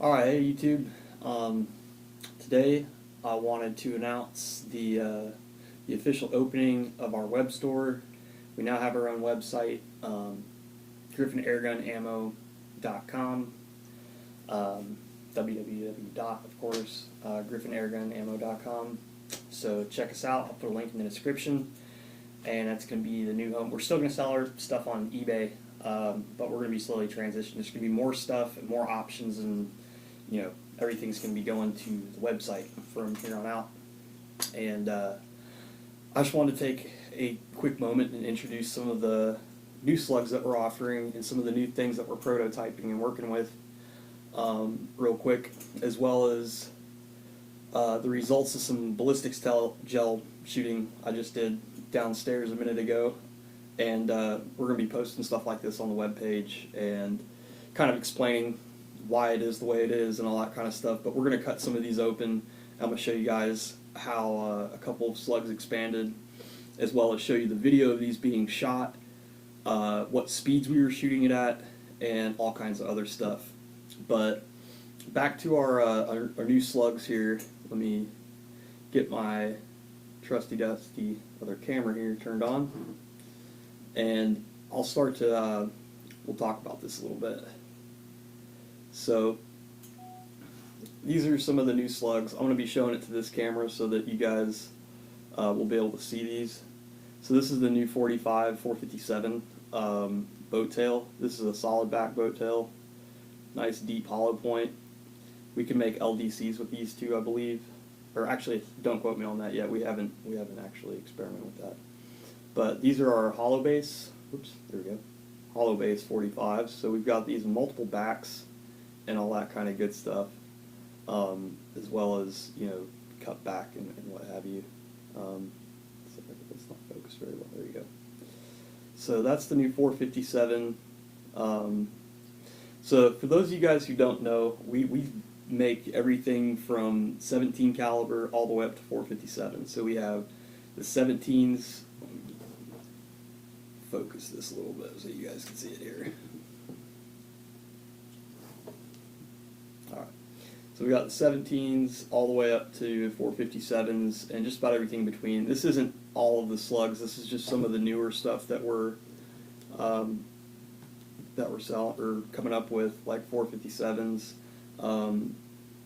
Alright, hey YouTube. Today I wanted to announce the official opening of our web store. We now have our own website, griffinairgunammo.com, www. Of course, griffinairgunammo.com. So check us out. I'll put a link in the description, and that's going to be the new home. We're still going to sell our stuff on eBay, but we're going to be slowly transitioning. There's going to be more stuff and more options, and everything's going to be going to the website from here on out. And I just wanted to take a quick moment and introduce some of the new slugs that we're offering and some of the new things that we're prototyping and working with real quick, as well as the results of some ballistics gel shooting I just did downstairs a minute ago. And we're going to be posting stuff like this on the webpage and kind of explaining why it is the way it is and all that kind of stuff. But we're going to cut some of these open. I'm going to show you guys how a couple of slugs expanded, as well as show you the video of these being shot, what speeds we were shooting it at, and all kinds of other stuff. But back to our new slugs here. Let me get my trusty dusty other camera here turned on, and I'll start to we'll talk about this a little bit. So these are some of the new slugs. I'm going to be showing it to this camera so that you guys will be able to see these. So this is the new 45 457 boat tail. This is a solid back boat tail, nice deep hollow point. We can make LDCs with these too, I believe. Or actually, don't quote me on that yet. We haven't actually experimented with that. But these are our hollow base. Oops, there we go. Hollow base 45s. So we've got these in multiple backs and all that kind of good stuff, as well as cut back and what have you. It's not focused very well. There you go. So that's the new 457. So for those of you guys who don't know, we make everything from 17 caliber all the way up to 457. So we have the 17s. Focus this a little bit so you guys can see it here. Alright, so we got the 17s all the way up to 457s and just about everything in between. This isn't all of the slugs. This is just some of the newer stuff that we're selling or coming up with, like 457s.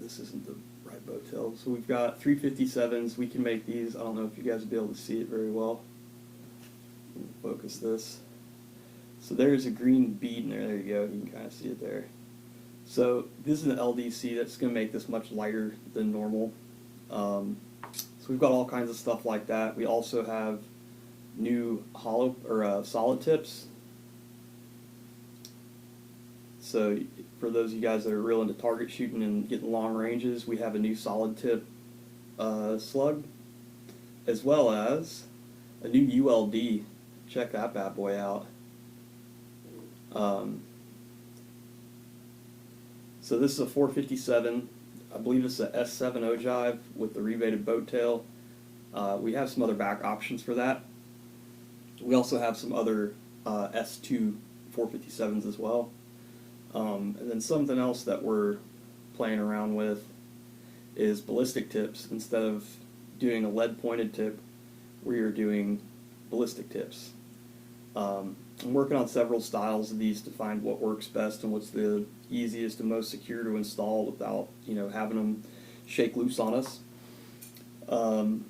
This isn't the right boat tail. So we've got 357s. We can make these. I don't know if you guys will be able to see it very well. Focus this. So there's a green bead in there. There you go. You can kind of see it there. So this is an LDC that's going to make this much lighter than normal. So we've got all kinds of stuff like that. We also have new hollow or solid tips. So for those of you guys that are real into target shooting and getting long ranges, we have a new solid tip slug, as well as a new ULD. Check that bad boy out. So this is a 457. I believe it's a S7 ogive with the rebated boat tail. We have some other back options for that. We also have some other S2 457s as well. And then something else that we're playing around with is ballistic tips. Instead of doing a lead pointed tip, we are doing ballistic tips. I'm working on several styles of these to find what works best and what's the easiest and most secure to install without having them shake loose on us. And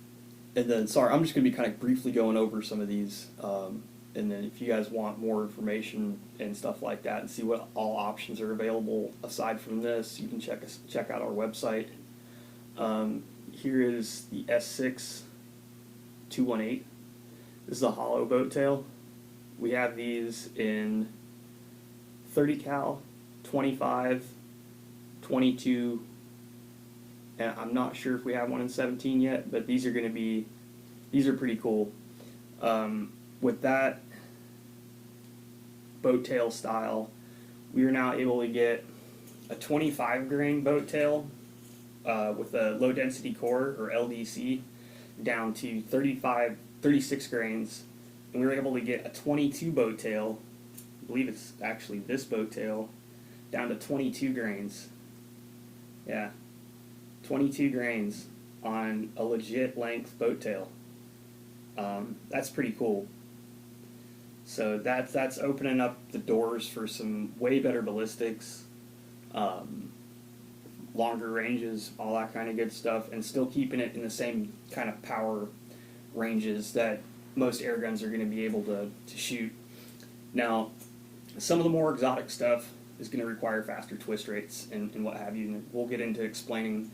then, sorry, I'm just going to be kind of briefly going over some of these, and then if you guys want more information and stuff like that and see what all options are available aside from this, you can check out our website. Here is the S6 218. This is a hollow boat tail. We have these in 30 cal, 25, 22, and I'm not sure if we have one in 17 yet, but these are pretty cool. With that boat tail style, we are now able to get a 25 grain boat tail with a low density core, or LDC, down to 36 grains, and we were able to get a 22 boat tail, I believe it's actually this boat tail, down to 22 grains. Yeah, 22 grains on a legit length boat tail. That's pretty cool. So that's opening up the doors for some way better ballistics, longer ranges, all that kind of good stuff, and still keeping it in the same kind of power ranges that most air guns are going to be able to shoot. Now, some of the more exotic stuff is going to require faster twist rates and what have you, and we'll get into explaining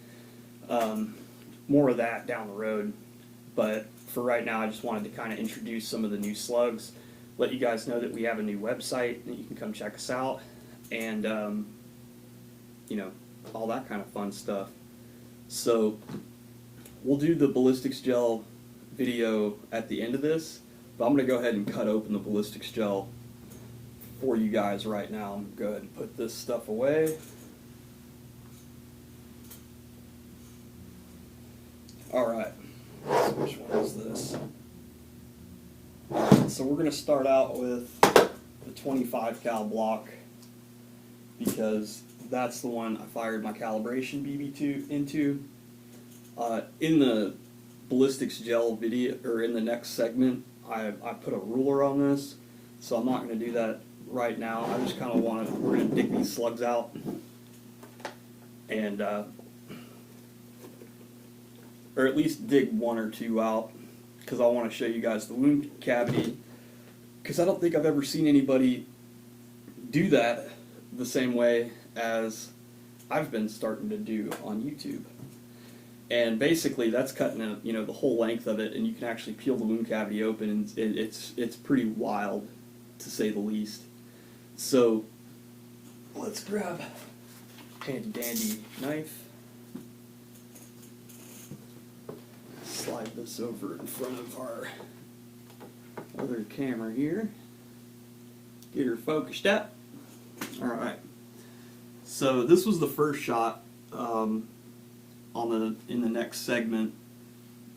more of that down the road. But for right now, I just wanted to kind of introduce some of the new slugs, let you guys know that we have a new website that you can come check us out, and you know, all that kind of fun stuff. So we'll do the ballistics gel video at the end of this, but I'm going to go ahead and cut open the ballistics gel for you guys right now. I'm going to go ahead and put this stuff away. Alright, so which one is this? Alright, so we're going to start out with the 25 cal block, because that's the one I fired my calibration BB2 into. In the ballistics gel video, or in the next segment, I put a ruler on this, so I'm not going to do that right now. I just kind of we're going to dig these slugs out, and or at least dig one or two out, because I want to show you guys the wound cavity, because I don't think I've ever seen anybody do that the same way as I've been starting to do on YouTube. And basically that's cutting out, you know, the whole length of it, and you can actually peel the wound cavity open, and it's pretty wild, to say the least. So let's grab a handy dandy knife, slide this over in front of our other camera here, get her focused up. Alright, so this was the first shot in the next segment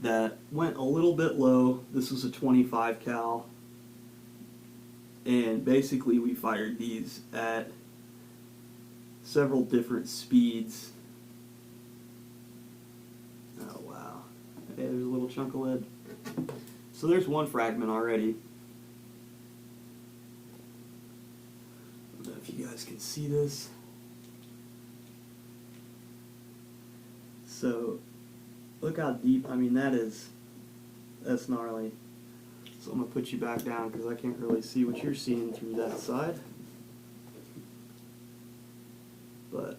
that went a little bit low. This was a 25 cal, and basically we fired these at several different speeds. Oh wow, okay, there's a little chunk of lead. So there's one fragment already. I don't know if you guys can see this. So look how deep, I mean that's gnarly. So I'm going to put you back down because I can't really see what you're seeing through that side. But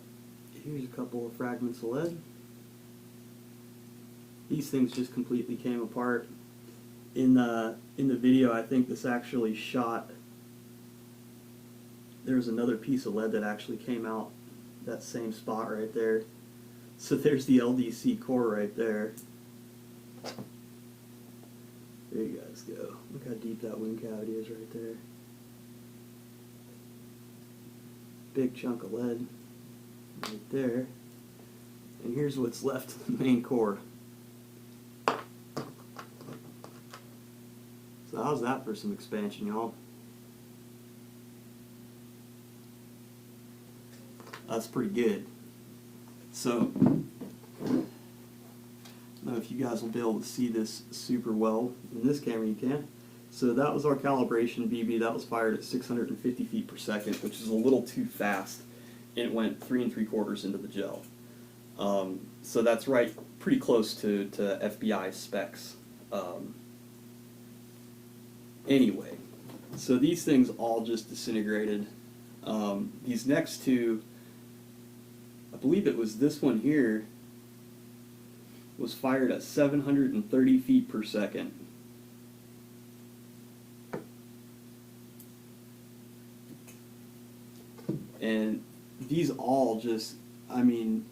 here's a couple of fragments of lead. These things just completely came apart. In the video, I think this actually shot, there's another piece of lead that actually came out that same spot right there. So there's the LDC core right there. There you guys go. Look how deep that wound cavity is right there. Big chunk of lead right there. And here's what's left of the main core. So how's that for some expansion, y'all? That's pretty good. So, I don't know if you guys will be able to see this super well. In this camera you can. So that was our calibration BB. That was fired at 650 feet per second, which is a little too fast. And it went 3 3/4 into the gel. So that's right, pretty close to FBI specs. Anyway, so these things all just disintegrated. These next two, I believe it was this one here, was fired at 730 feet per second. And these all just, I mean,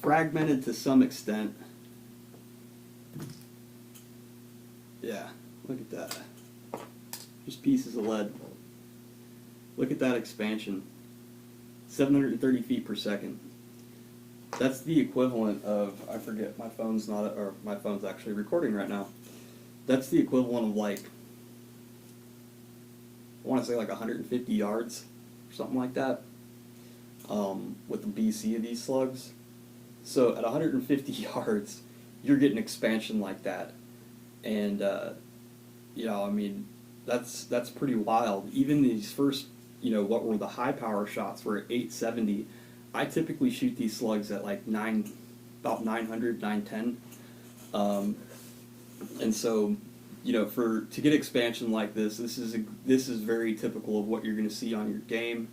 fragmented to some extent. Yeah, look at that. Just pieces of lead. Look at that expansion. 730 feet per second. That's the equivalent of, I forget, my phone's not, or my phone's actually recording right now. That's the equivalent of like, I want to say like 150 yards, or something like that. with the BC of these slugs. So at 150 yards, you're getting expansion like that, and you know, I mean, that's pretty wild. Even these first, you know, what were the high power shots were at 870. I typically shoot these slugs at like about 900, 910. And so, you know, to get expansion like this is very typical of what you're going to see on your game.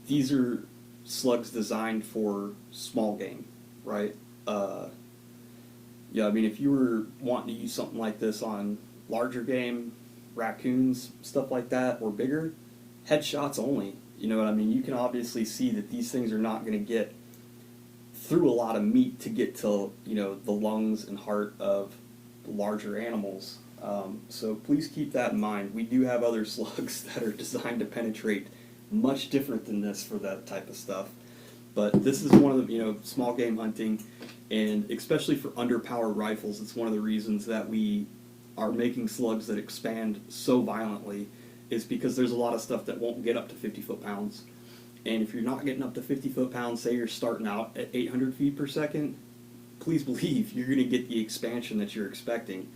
These are slugs designed for small game, right? Yeah, I mean, if you were wanting to use something like this on larger game, raccoons, stuff like that, or bigger, headshots only. You know what I mean? You can obviously see that these things are not going to get through a lot of meat to get to, you know, the lungs and heart of larger animals. So please keep that in mind. We do have other slugs that are designed to penetrate much different than this for that type of stuff. But this is one of the, you know, small game hunting, and especially for underpowered rifles, it's one of the reasons that we are making slugs that expand so violently, is because there's a lot of stuff that won't get up to 50 foot-pounds. And if you're not getting up to 50 foot-pounds, say you're starting out at 800 feet per second, please believe you're going to get the expansion that you're expecting.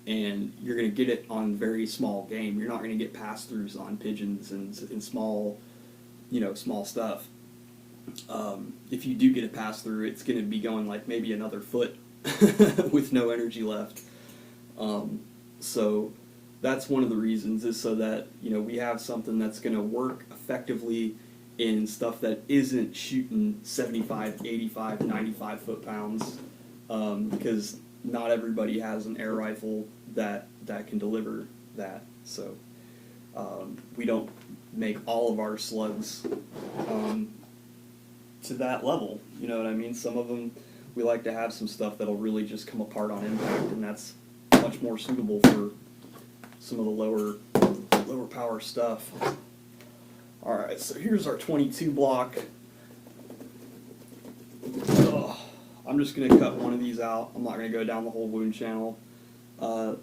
And you're going to get it on very small game. You're not going to get pass-throughs on pigeons and small, you know, small stuff. If you do get a pass-through, it's going to be going like maybe another foot with no energy left. So that's one of the reasons, is so that, you know, we have something that's going to work effectively in stuff that isn't shooting 75, 85, 95 foot-pounds, because not everybody has an air rifle that can deliver that. So we don't make all of our slugs to that level. You know what I mean? Some of them, we like to have some stuff that'll really just come apart on impact, and that's much more suitable for some of the lower power stuff. Alright, so here's our 22 block. I'm just going to cut one of these out. I'm not going to go down the whole wound channel. And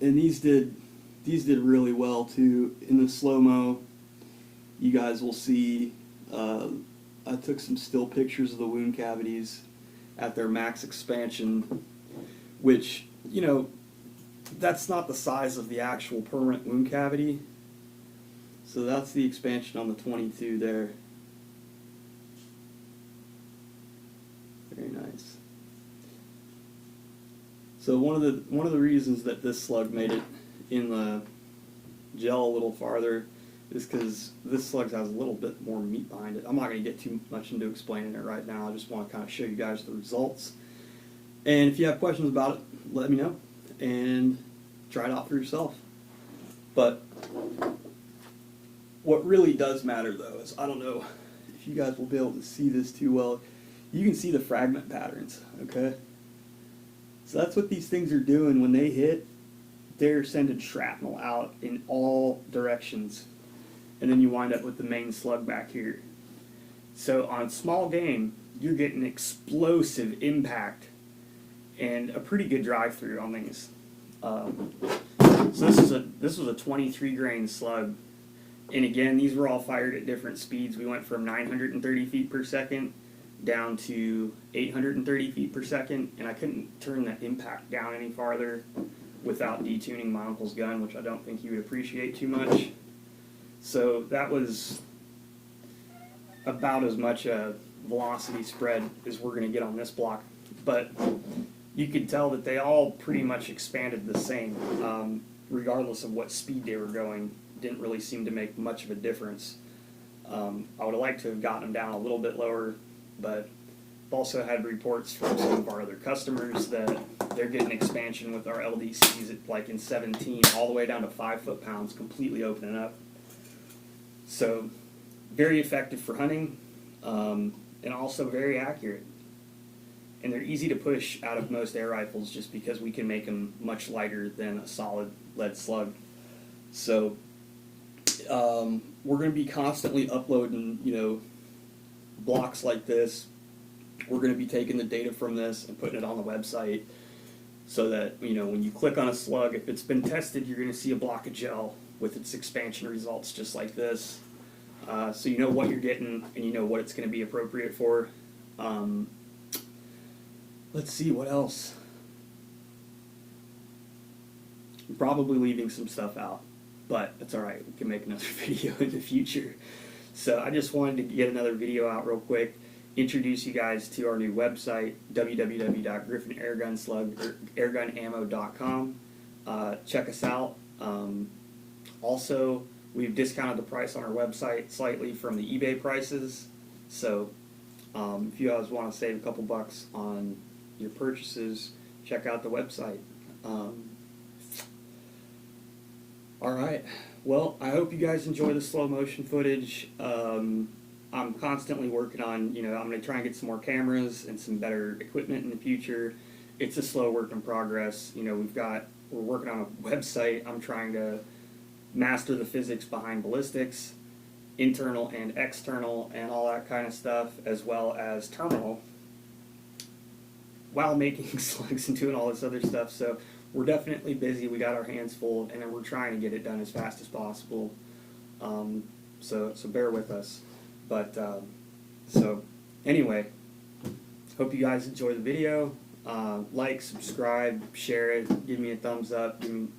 these did really well too. In the slow-mo, you guys will see, I took some still pictures of the wound cavities at their max expansion, which, you know, that's not the size of the actual permanent wound cavity. So that's the expansion on the 22 there. Very nice. So one of the reasons that this slug made it in the gel a little farther is because this slug has a little bit more meat behind it. I'm not going to get too much into explaining it right now. I just want to kind of show you guys the results. And if you have questions about it, let me know and try it out for yourself. But what really does matter, though, is, I don't know if you guys will be able to see this too well. You can see the fragment patterns, okay? So that's what these things are doing when they hit. They're sending shrapnel out in all directions. And then you wind up with the main slug back here. So on small game, you're getting explosive impact and a pretty good drive-through on these. So this was a 23 grain slug. And again, these were all fired at different speeds. We went from 930 feet per second down to 830 feet per second, and I couldn't turn that impact down any farther without detuning my uncle's gun, which I don't think he would appreciate too much. So that was about as much a velocity spread as we're going to get on this block. But you could tell that they all pretty much expanded the same, regardless of what speed they were going. Didn't really seem to make much of a difference. I would have liked to have gotten them down a little bit lower, but I've also had reports from some of our other customers that they're getting expansion with our LDCs at like in 17 all the way down to 5 foot-pounds, completely opening up. So very effective for hunting, and also very accurate. And they're easy to push out of most air rifles just because we can make them much lighter than a solid lead slug. So we're going to be constantly uploading, you know, blocks like this. We're going to be taking the data from this and putting it on the website so that, you know, when you click on a slug, if it's been tested, you're going to see a block of gel with its expansion results just like this. so you know what you're getting and you know what it's going to be appropriate for. Let's see what else. I'm probably leaving some stuff out, but that's all right. We can make another video in the future. So I just wanted to get another video out real quick, introduce you guys to our new website, www.griffinairgunammo.com. Check us out. Also, we've discounted the price on our website slightly from the eBay prices. So if you guys want to save a couple bucks on your purchases, check out the website. All right. Well, I hope you guys enjoy the slow motion footage. I'm constantly working on, I'm going to try and get some more cameras and some better equipment in the future. It's a slow work in progress. We're working on a website. I'm trying to master the physics behind ballistics, internal and external, and all that kind of stuff, as well as terminal, while making slugs and doing all this other stuff. So we're definitely busy. We got our hands full, and we're trying to get it done as fast as possible. So bear with us. But so anyway, hope you guys enjoy the video. Like, subscribe, share it, give me a thumbs up, give me,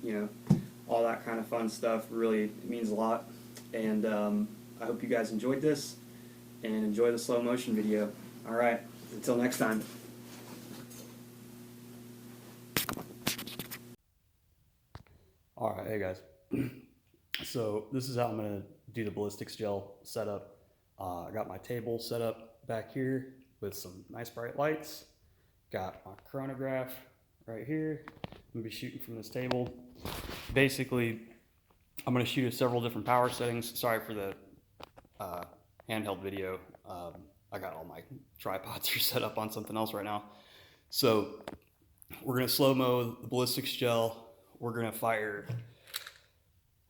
all that kind of fun stuff. Really, it means a lot. And I hope you guys enjoyed this and enjoy the slow motion video. All right, until next time. All right, hey guys. So this is how I'm gonna do the ballistics gel setup. I got my table set up back here with some nice bright lights. Got my chronograph right here. I'm gonna be shooting from this table. Basically, I'm gonna shoot at several different power settings. Sorry for the handheld video. I got all my tripods are set up on something else right now. So we're gonna slow-mo the ballistics gel. We're gonna fire,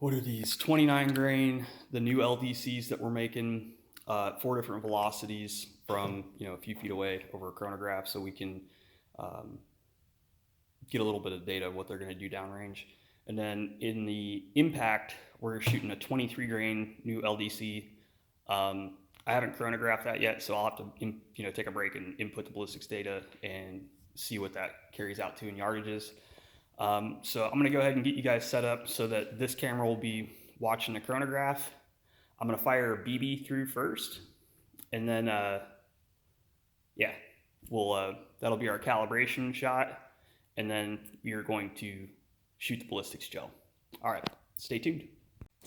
what are these, 29 grain, the new LDCs that we're making, 4 different velocities from a few feet away over a chronograph, so we can get a little bit of data of what they're gonna do downrange. And then in the impact, we're shooting a 23 grain new LDC. I haven't chronographed that yet, so I'll have to take a break and input the ballistics data and see what that carries out to in yardages. So I'm gonna go ahead and get you guys set up so that this camera will be watching the chronograph. I'm gonna fire a BB through first, and then that'll be our calibration shot, and then we are going to shoot the ballistics gel. All right, stay tuned.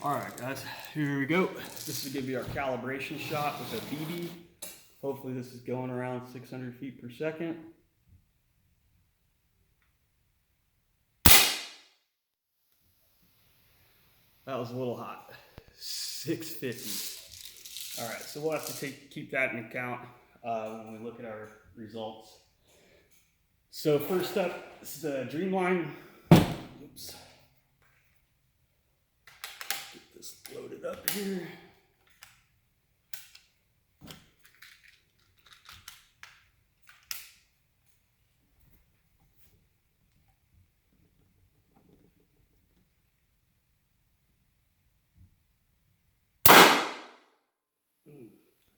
All right, guys, here we go. This is gonna be our calibration shot with a BB. Hopefully this is going around 600 feet per second. That was a little hot. 650. All right, so we'll have to keep that in account when we look at our results. So first up, this is a Dreamline. Oops. Get this loaded up here.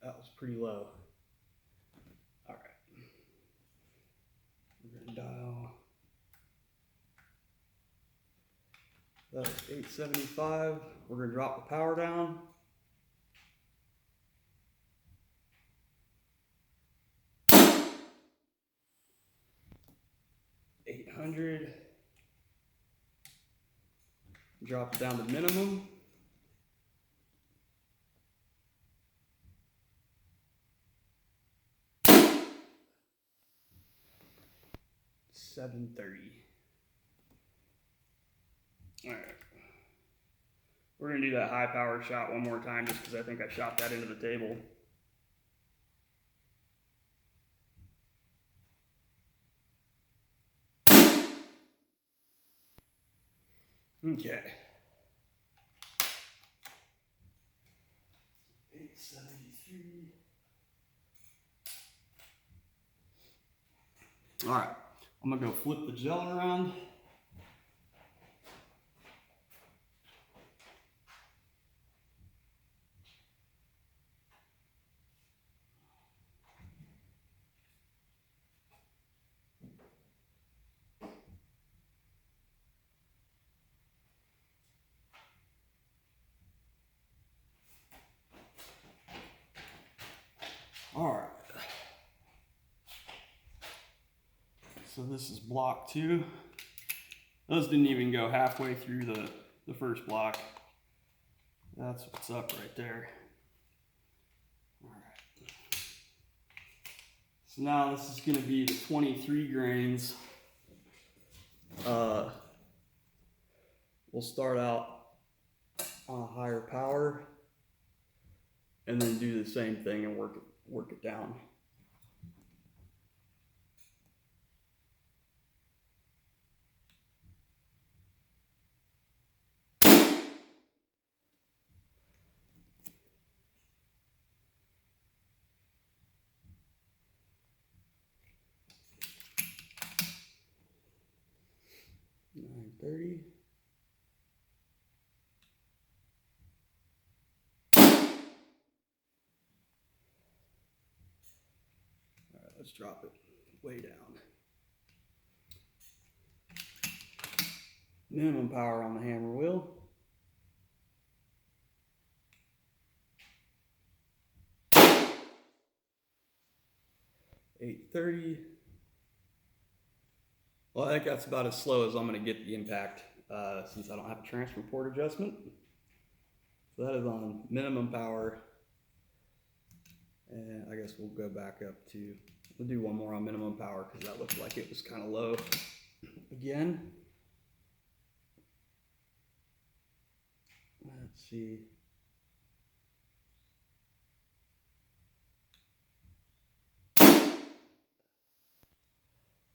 That was pretty low. All right. We're gonna dial. That was 875. We're gonna drop the power down. $800. Drop it down to minimum. $730. All right. We're gonna do that high power shot one more time just because I think I shot that into the table. Okay. 873. All right, I'm gonna go flip the gel around. All right. So this is block 2. Those didn't even go halfway through the first block. That's what's up right there. All right. So now this is going to be the 23 grains. We'll start out on a higher power and then do the same thing and work it down. $9.30. All right, let's drop it way down. Minimum power on the hammer wheel. $8.30. Well, I think that's about as slow as I'm going to get the impact since I don't have a transfer port adjustment. So that is on minimum power. And I guess we'll go back up to, we'll do one more on minimum power because that looked like it was kind of low. Again. Let's see.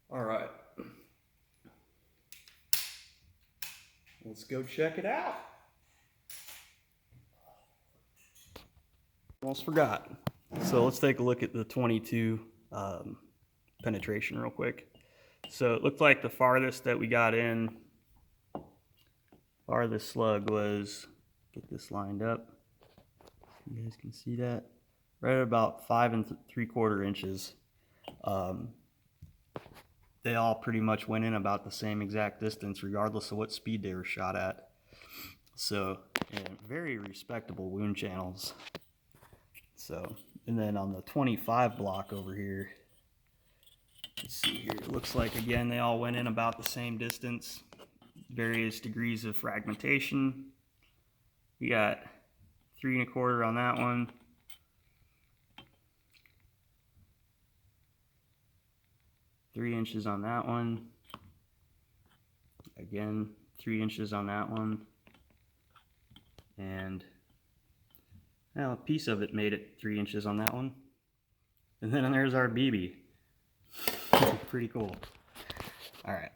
All right. Let's go check it out. Almost forgot. So let's take a look at the 22 penetration real quick. So it looked like the farthest that we got in, farthest slug was, get this lined up. You guys can see that. Right at about 5 3/4 inches. They all pretty much went in about the same exact distance regardless of what speed they were shot at. So, yeah, very respectable wound channels. So, and then on the 25 block over here, let's see here, it looks like again they all went in about the same distance. Various degrees of fragmentation. We got 3 1/4 on that one. Three inches on that one. Again, 3 inches on that one. And well, a piece of it made it 3 inches on that one. And then there's our BB. Pretty cool. All right.